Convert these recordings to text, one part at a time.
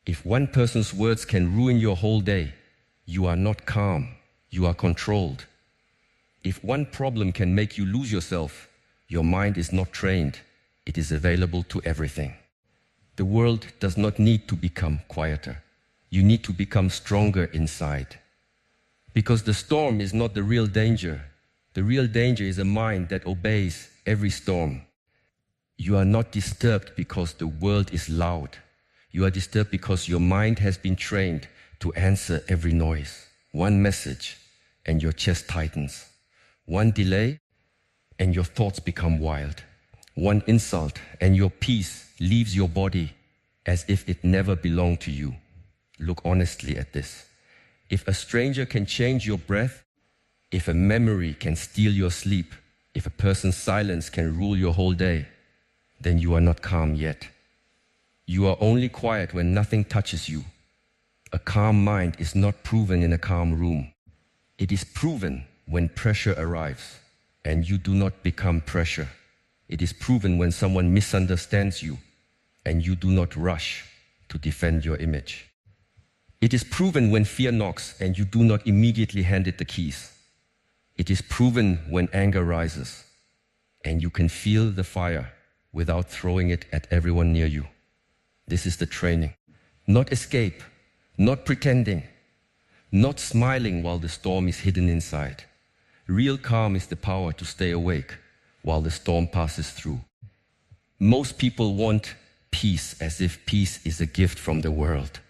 If one person's words can ruin your whole day, you are not calm, you are controlled. If one problem can make you lose yourself, your mind is not trained, it is available to everything. The world does not need to become quieter. You need to become stronger inside. Because the storm is not the real danger. The real danger is a mind that obeys every storm. You are not disturbed because the world is loud. You are disturbed because your mind has been trained to answer every noise. One message, and your chest tightens. One delay, and your thoughts become wild. One insult, and your peace leaves your body as if it never belonged to you. Look honestly at this. If a stranger can change your breath, if a memory can steal your sleep, if a person's silence can rule your whole day, then you are not calm yet. You are only quiet when nothing touches you. A calm mind is not proven in a calm room. It is proven when pressure arrives, and you do not become pressure. It is proven when someone misunderstands you, and you do not rush to defend your image. It is proven when fear knocks, and you do not immediately hand it the keys. It is proven when anger rises, and you can feel the fire without throwing it at everyone near you. This is the training. Not escape, not pretending, not smiling while the storm is hidden inside. Real calm is the power to stay awake while the storm passes through. Most people want peace as if peace is a gift from the world.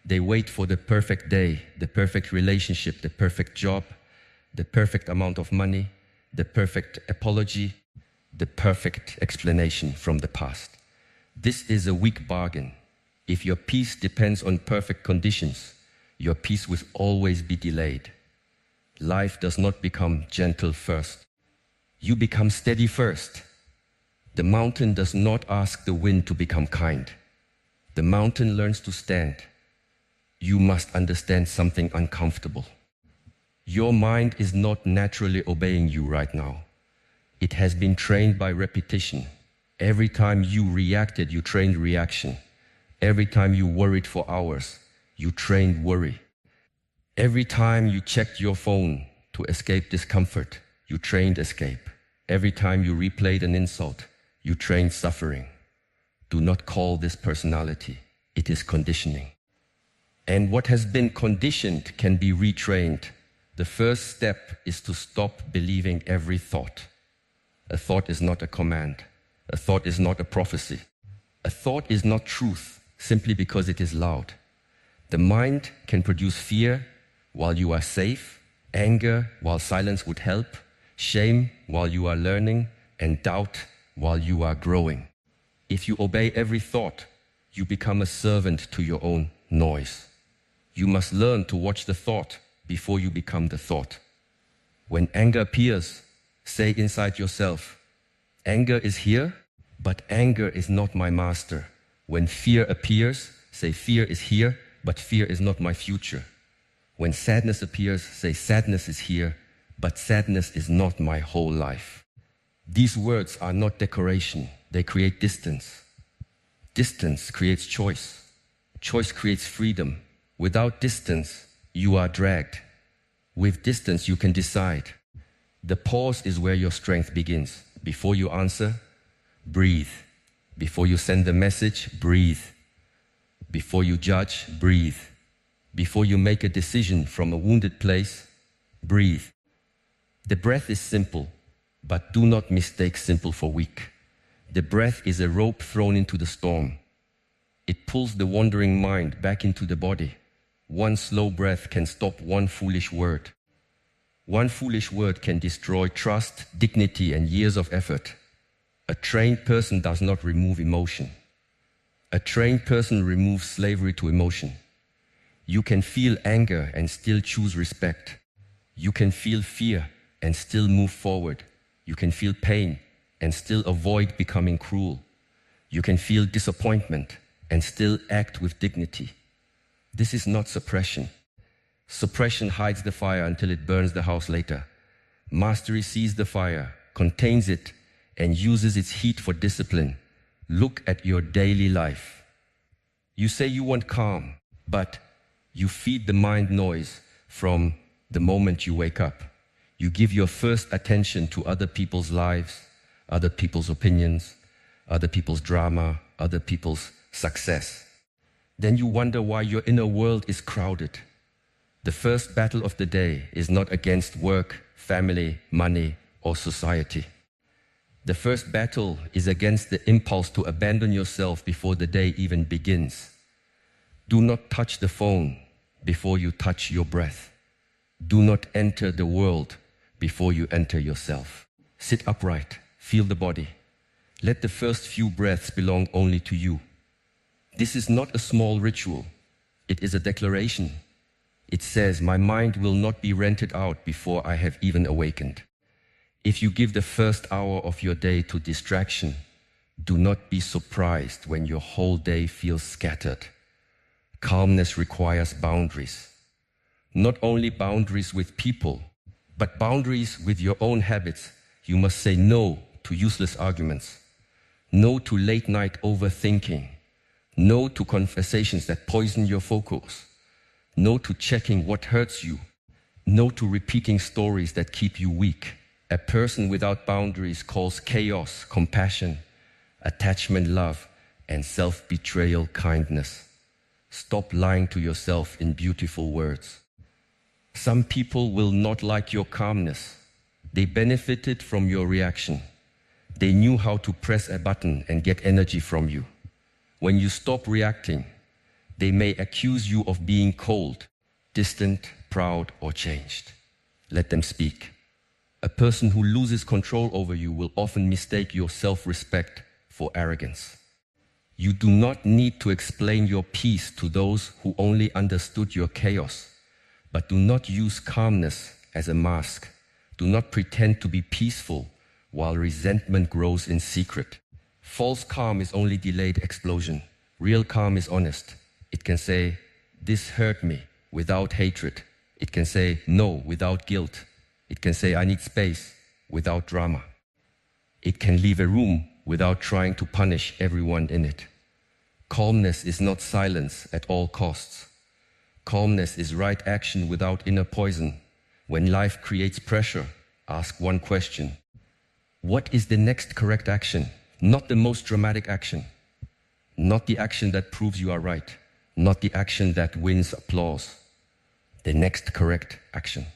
They wait for the perfect day, the perfect relationship, the perfect job, the perfect amount of money, the perfect apology, the perfect explanation from the past. This is a weak bargain. If your peace depends on perfect conditions, your peace will always be delayed. Life does not become gentle first. You become steady first. The mountain does not ask the wind to become kind. The mountain learns to stand. You must understand something uncomfortable. Your mind is not naturally obeying you right now. It has been trained by repetition. Every time you reacted, you trained reaction. Every time you worried for hours, you trained worry. Every time you checked your phone to escape discomfort, you trained escape. Every time you replayed an insult, you trained suffering. Do not call this personality. It is conditioning. And what has been conditioned can be retrained. The first step is to stop believing every thought. A thought is not a command. A thought is not a prophecy. A thought is not truth simply because it is loud. The mind can produce fear while you are safe, anger while silence would help, shame while you are learning, and doubt while you are growing. If you obey every thought, you become a servant to your own noise. You must learn to watch the thought before you become the thought. When anger appears, say inside yourself, anger is here, but anger is not my master. When fear appears, say fear is here, but fear is not my future. When sadness appears, say sadness is here, but sadness is not my whole life. These words are not decoration, they create distance. Distance creates choice. Choice creates freedom. Without distance, you are dragged. With distance, you can decide. The pause is where your strength begins. Before you answer, breathe. Before you send a message, breathe. Before you judge, breathe. Before you make a decision from a wounded place, breathe. The breath is simple, but do not mistake simple for weak. The breath is a rope thrown into the storm. It pulls the wandering mind back into the body. One slow breath can stop one foolish word. One foolish word can destroy trust, dignity, and years of effort. A trained person does not remove emotion. A trained person removes slavery to emotion. You can feel anger and still choose respect. You can feel fear and still move forward. You can feel pain and still avoid becoming cruel. You can feel disappointment and still act with dignity. This is not suppression. Suppression hides the fire until it burns the house later. Mastery sees the fire, contains it, and uses its heat for discipline. Look at your daily life. You say you want calm, but you feed the mind noise from the moment you wake up. You give your first attention to other people's lives, other people's opinions, other people's drama, other people's success. Then you wonder why your inner world is crowded. The first battle of the day is not against work, family, money, or society. The first battle is against the impulse to abandon yourself before the day even begins. Do not touch the phone before you touch your breath. Do not enter the world before you enter yourself. Sit upright, feel the body. Let the first few breaths belong only to you. This is not a small ritual. It is a declaration. It says, my mind will not be rented out before I have even awakened. If you give the first hour of your day to distraction, do not be surprised when your whole day feels scattered. Calmness requires boundaries. Not only boundaries with people, but boundaries with your own habits. You must say no to useless arguments, no to late night overthinking, no to conversations that poison your focus, no to checking what hurts you, no to repeating stories that keep you weak. A person without boundaries calls chaos compassion, attachment love, and self-betrayal kindness. Stop lying to yourself in beautiful words. Some people will not like your calmness. They benefited from your reaction. They knew how to press a button and get energy from you. When you stop reacting, they may accuse you of being cold, distant, proud, or changed. Let them speak. A person who loses control over you will often mistake your self-respect for arrogance. You do not need to explain your peace to those who only understood your chaos, but do not use calmness as a mask. Do not pretend to be peaceful while resentment grows in secret. False calm is only delayed explosion. Real calm is honest. It can say, this hurt me, without hatred. It can say, no, without guilt. It can say, I need space, without drama. It can leave a room without trying to punish everyone in it. Calmness is not silence at all costs. Calmness is right action without inner poison. When life creates pressure, ask one question. What is the next correct action? Not the most dramatic action. Not the action that proves you are right. Not the action that wins applause. The next correct action.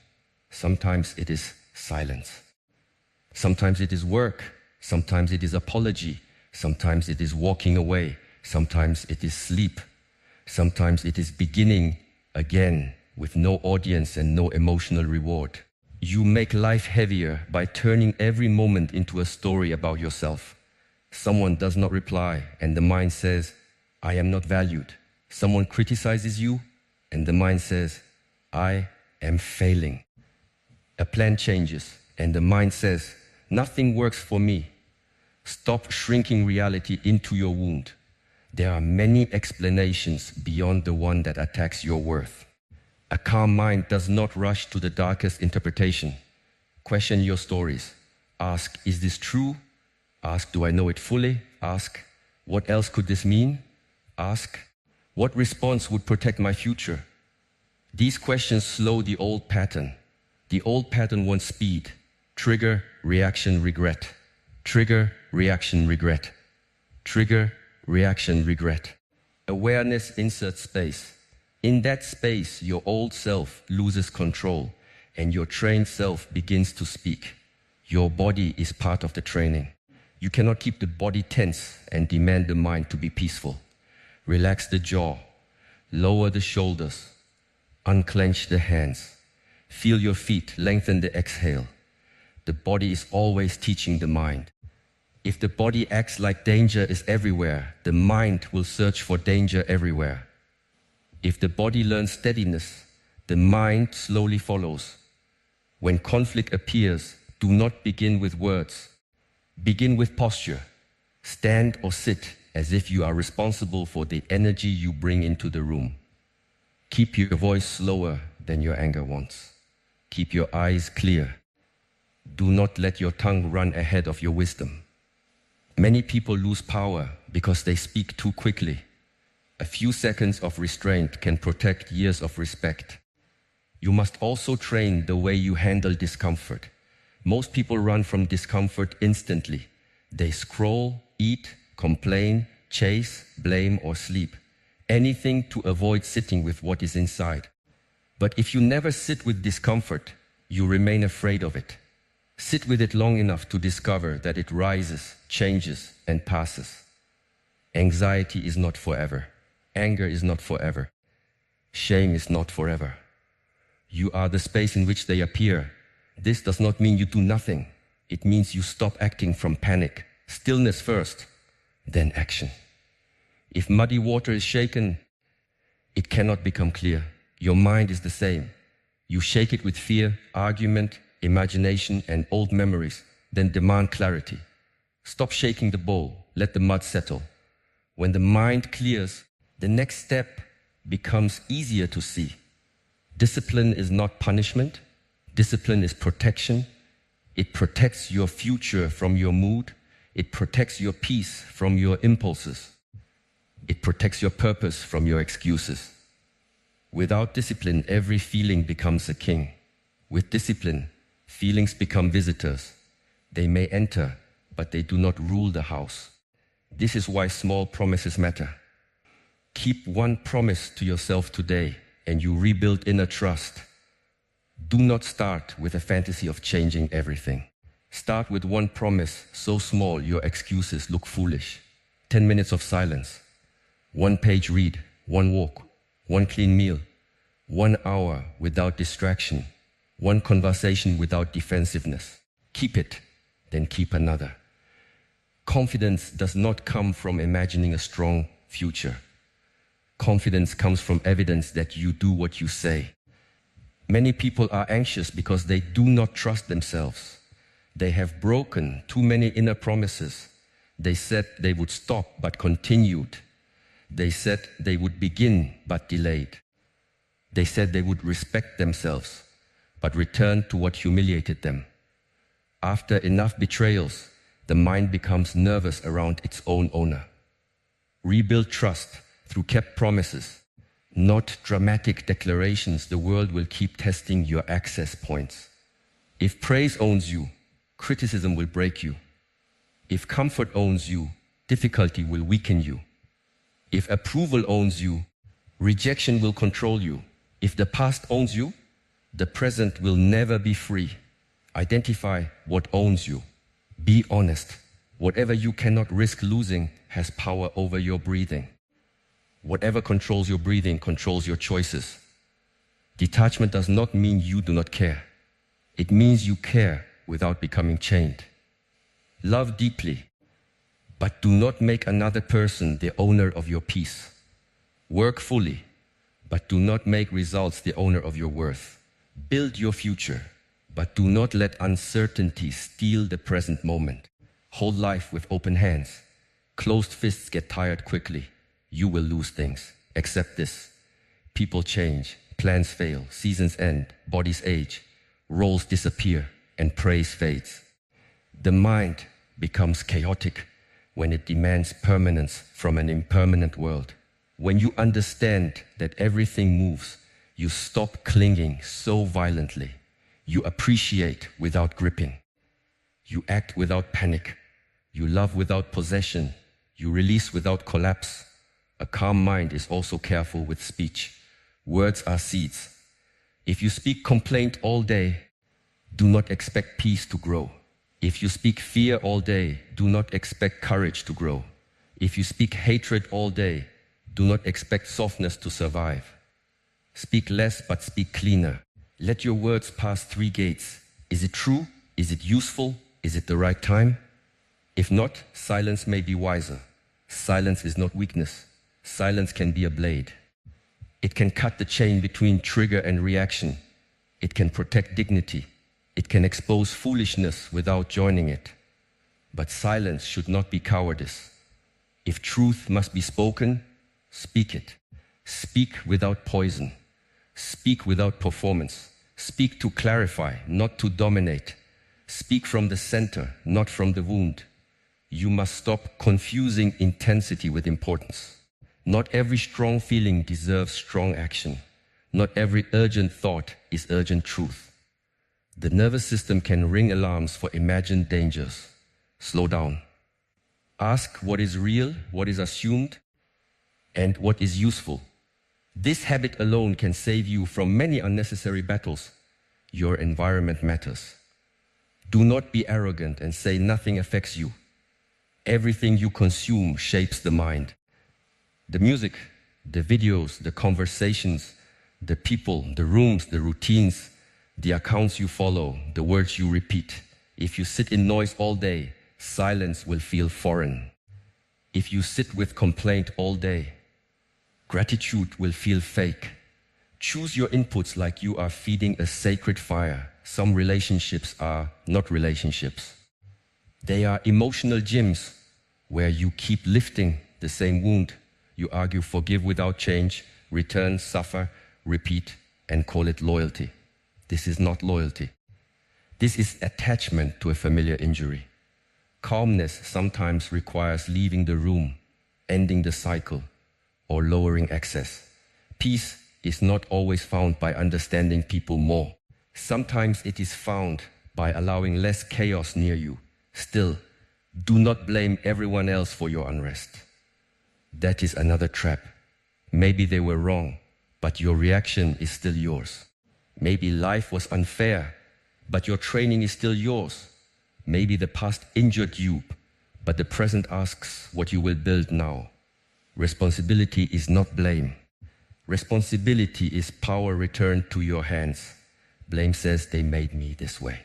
Sometimes it is silence. Sometimes it is work. Sometimes it is apology. Sometimes it is walking away. Sometimes it is sleep. Sometimes it is beginning again with no audience and no emotional reward. You make life heavier by turning every moment into a story about yourself. Someone does not reply and the mind says, I am not valued. Someone criticizes you and the mind says, I am failing. A plan changes and the mind says, nothing works for me. Stop shrinking reality into your wound. There are many explanations beyond the one that attacks your worth. A calm mind does not rush to the darkest interpretation. Question your stories. Ask, is this true? Ask, do I know it fully? Ask, what else could this mean? Ask, what response would protect my future? These questions slow the old pattern. The old pattern wants speed. Trigger, reaction, regret. Trigger, reaction, regret. Trigger, reaction, regret. Awareness inserts space. In that space, your old self loses control and your trained self begins to speak. Your body is part of the training. You cannot keep the body tense and demand the mind to be peaceful. Relax the jaw, lower the shoulders, unclench the hands. Feel your feet, lengthen the exhale. The body is always teaching the mind. If the body acts like danger is everywhere, the mind will search for danger everywhere. If the body learns steadiness, the mind slowly follows. When conflict appears, do not begin with words. Begin with posture. Stand or sit as if you are responsible for the energy you bring into the room. Keep your voice slower than your anger wants. Keep your eyes clear. Do not let your tongue run ahead of your wisdom. Many people lose power because they speak too quickly. A few seconds of restraint can protect years of respect. You must also train the way you handle discomfort. Most people run from discomfort instantly. They scroll, eat, complain, chase, blame, or sleep. Anything to avoid sitting with what is inside. But if you never sit with discomfort, you remain afraid of it. Sit with it long enough to discover that it rises, changes, and passes. Anxiety is not forever. Anger is not forever. Shame is not forever. You are the space in which they appear. This does not mean you do nothing. It means you stop acting from panic. Stillness first, then action. If muddy water is shaken, it cannot become clear. Your mind is the same. You shake it with fear, argument, imagination, and old memories, then demand clarity. Stop shaking the bowl. Let the mud settle. When the mind clears, the next step becomes easier to see. Discipline is not punishment. Discipline is protection. It protects your future from your mood. It protects your peace from your impulses. It protects your purpose from your excuses. Without discipline, every feeling becomes a king. With discipline, feelings become visitors. They may enter, but they do not rule the house. This is why small promises matter. Keep one promise to yourself today, and you rebuild inner trust. Do not start with a fantasy of changing everything. Start with one promise so small your excuses look foolish. 10 minutes of silence. 1 page read. 1 walk. 1 clean meal. 1 hour without distraction. 1 conversation without defensiveness. Keep it, then keep another. Confidence does not come from imagining a strong future. Confidence comes from evidence that you do what you say. Many people are anxious because they do not trust themselves. They have broken too many inner promises. They said they would stop but continued. They said they would begin but delayed. They said they would respect themselves but returned to what humiliated them. After enough betrayals, the mind becomes nervous around its own owner. Rebuild trust through kept promises, not dramatic declarations. The world will keep testing your access points. If praise owns you, criticism will break you. If comfort owns you, difficulty will weaken you. If approval owns you, rejection will control you. If the past owns you, the present will never be free. Identify what owns you. Be honest. Whatever you cannot risk losing has power over your breathing. Whatever controls your breathing controls your choices. Detachment does not mean you do not care. It means you care without becoming chained. Love deeply, but do not make another person the owner of your peace. Work fully, but do not make results the owner of your worth. Build your future, but do not let uncertainty steal the present moment. Hold life with open hands. Closed fists get tired quickly. You will lose things. Accept this. People change, plans fail, seasons end, bodies age, roles disappear, and praise fades. The mind becomes chaotic when it demands permanence from an impermanent world. When you understand that everything moves, you stop clinging so violently. You appreciate without gripping. You act without panic. You love without possession. You release without collapse. A calm mind is also careful with speech. Words are seeds. If you speak complaint all day, do not expect peace to grow. If you speak fear all day, do not expect courage to grow. If you speak hatred all day, do not expect softness to survive. Speak less, but speak cleaner. Let your words pass 3 gates. Is it true? Is it useful? Is it the right time? If not, silence may be wiser. Silence is not weakness. Silence can be a blade. It can cut the chain between trigger and reaction. It can protect dignity. It can expose foolishness without joining it. But silence should not be cowardice. If truth must be spoken, speak it. Speak without poison. Speak without performance. Speak to clarify, not to dominate. Speak from the center, not from the wound. You must stop confusing intensity with importance. Not every strong feeling deserves strong action. Not every urgent thought is urgent truth. The nervous system can ring alarms for imagined dangers. Slow down. Ask what is real, what is assumed, and what is useful. This habit alone can save you from many unnecessary battles. Your environment matters. Do not be arrogant and say nothing affects you. Everything you consume shapes the mind. The music, the videos, the conversations, the people, the rooms, the routines, the accounts you follow, the words you repeat. If you sit in noise all day, silence will feel foreign. If you sit with complaint all day, gratitude will feel fake. Choose your inputs like you are feeding a sacred fire. Some relationships are not relationships. They are emotional gyms where you keep lifting the same wound. You argue, forgive without change, return, suffer, repeat, and call it loyalty. This is not loyalty. This is attachment to a familiar injury. Calmness sometimes requires leaving the room, ending the cycle, or lowering excess. Peace is not always found by understanding people more. Sometimes it is found by allowing less chaos near you. Still, do not blame everyone else for your unrest. That is another trap. Maybe they were wrong, but your reaction is still yours. Maybe life was unfair, but your training is still yours. Maybe the past injured you, but the present asks what you will build now. Responsibility is not blame. Responsibility is power returned to your hands. Blame says they made me this way.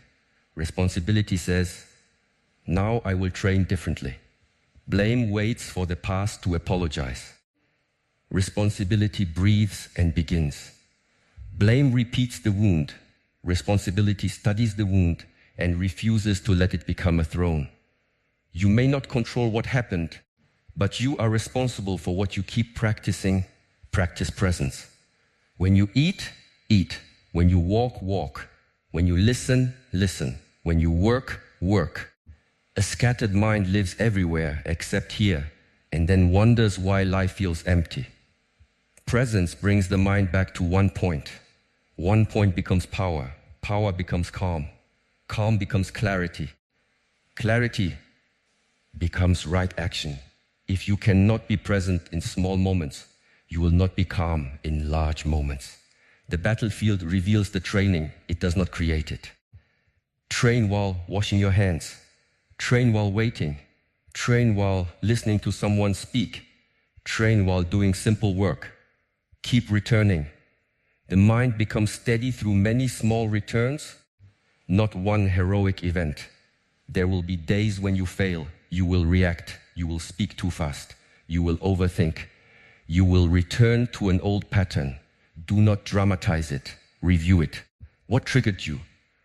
Responsibility says, now I will train differently. Blame waits for the past to apologize. Responsibility breathes and begins. Blame repeats the wound. Responsibility studies the wound and refuses to let it become a throne. You may not control what happened, but you are responsible for what you keep practicing. Practice presence. When you eat, eat. When you walk, walk. When you listen, listen. When you work, work. A scattered mind lives everywhere except here, and then wonders why life feels empty. Presence brings the mind back to one point. One point becomes power. Power becomes calm. Calm becomes clarity. Clarity becomes right action. If you cannot be present in small moments, you will not be calm in large moments. The battlefield reveals the training, it does not create it. Train while washing your hands. Train while waiting. Train while listening to someone speak. Train while doing simple work. Keep returning. The mind becomes steady through many small returns, not one heroic event. There will be days when you fail. You will react. You will speak too fast. You will overthink. You will return to an old pattern. Do not dramatize it. Review it. What triggered you?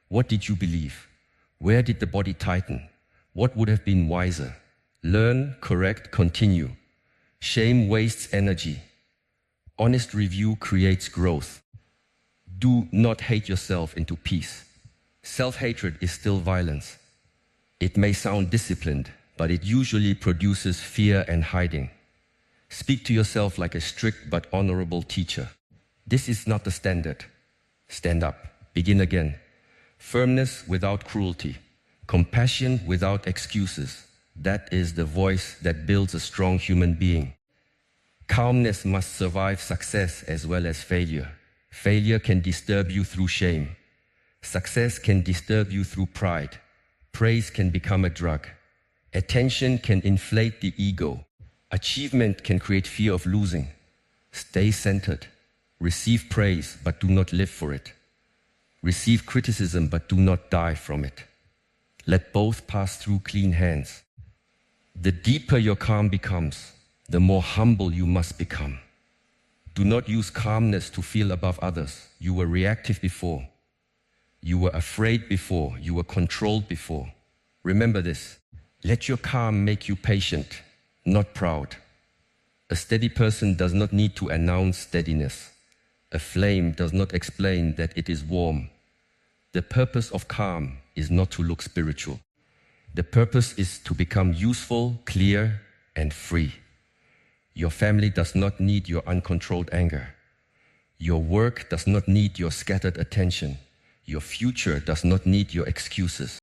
What did you believe? Where did the body tighten? What would have been wiser? Learn, correct, continue. Shame wastes energy. Honest review creates growth. Do not hate yourself into peace. Self-hatred is still violence. It may sound disciplined, but it usually produces fear and hiding. Speak to yourself like a strict but honorable teacher. This is not the standard. Stand up. Begin again. Firmness without cruelty. Compassion without excuses. That is the voice that builds a strong human being. Calmness must survive success as well as failure. Failure can disturb you through shame. Success can disturb you through pride. Praise can become a drug. Attention can inflate the ego. Achievement can create fear of losing. Stay centered. Receive praise, but do not live for it. Receive criticism, but do not die from it. Let both pass through clean hands. The deeper your calm becomes, the more humble you must become. Do not use calmness to feel above others. You were reactive before. You were afraid before. You were controlled before. Remember this. Let your calm make you patient, not proud. A steady person does not need to announce steadiness. A flame does not explain that it is warm. The purpose of calm is not to look spiritual. The purpose is to become useful, clear, and free. Your family does not need your uncontrolled anger. Your work does not need your scattered attention. Your future does not need your excuses.